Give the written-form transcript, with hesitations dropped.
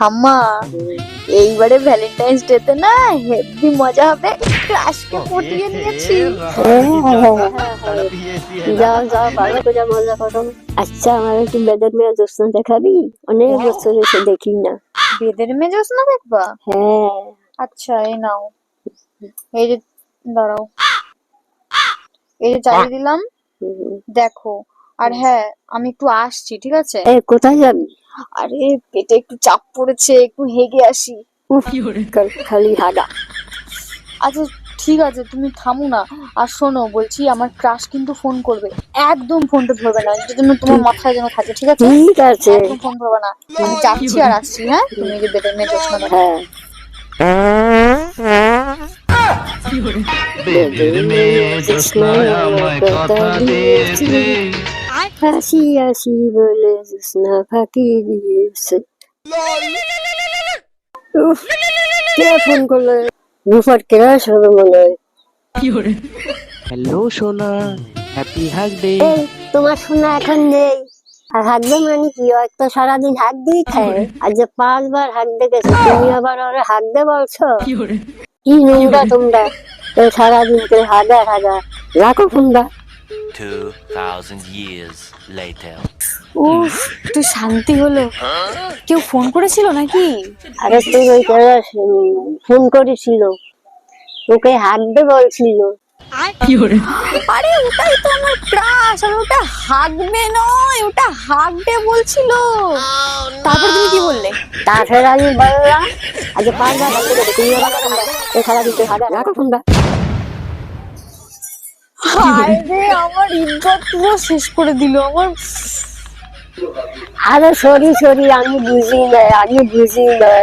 ঠাম্মা এইবারে Valentine's day তে না হেভি মজা হবে। ক্রাশকে পটিয়ে নিয়েছি। যাও যাও, ভালো করে মজা করো। আচ্ছা, আমার একটু বেদের মেয়ে জ্যোৎস্না দেখাবি? অনেক বছর এসে দেখি না। বেদের মেয়ে জ্যোৎস্না দেখবা? হ্যাঁ। আচ্ছা এই নাও, এই যে দাঁড়াও, এই যে চালিয়ে দিলাম, দেখো। আর হ্যাঁ, আমি একটু আসছি, ঠিক আছে? কোথায় যাবি? আরে পেটে একটু চাপ পড়েছে, একটু হেগে আসি। উফ, খালি হাগা। আচ্ছা ঠিক আছে, তুমি থামো না। আর শোনো, বলছি আমার ক্রাশ কিন্তু ফোন করবে, একদম ফোনটা ধরবে না, এটার জন্য তোমার মাথায় যেন থাকে, ঠিক আছে? ঠিক আছে। একদম ফোন ধরবে না। আমি যাচ্ছি আর আসছি। হ্যাঁ, তুমি যে বেদের মেয়ে জ্যোৎস্না দেখো। হ্যাঁ। বেদের মেয়ে জ্যোৎস্নায় আমায় কথা দিয়েছে। হাসি হাসি বলে জ্যোৎস্না ফাঁকি দিয়েছে। উফ, কে ফোন করলো? রুফার ক্রাশ হবে মনে হয়। হ্যালো সোনা, হ্যাপি হাগ ডে। তোমার শোনা এখন নেই। আর হাঁকবে মানে কি? তো সারাদিন হাঁক দিয়ে খায়। আর যে 5 বার হাঁকতে গেছে, তুমি আবার ওরা হাঁকতে বলছো? কি নোংরা তোমরা! তো সারাদিন করে হাগা হাগা, রাখো ফোনটা। 2000 years later. উফ, একটু শান্তি হলো। কেউ ফোন করেছিল নাকি? আরে তুই ওই ক্রাশ ফোন করেছিল, ওকে হাঁকতে বলছিল। আরে ওটাই তো আমার ক্রাশ, আর ওটা হাগবে নয়, ওটা হাগবে বলছিল। তারপর তুমি কি বললে? তারপরে আমি বললাম, আজ 5 বার হাঁকতে গেছে, তুমি আবার সারাদিন করে হাগা, রাখো ফোনটা। হায় রে, আমার ইজ্জত পুরো শেষ করে দিল আমার। আরে সরি সরি, আমি বুঝি না।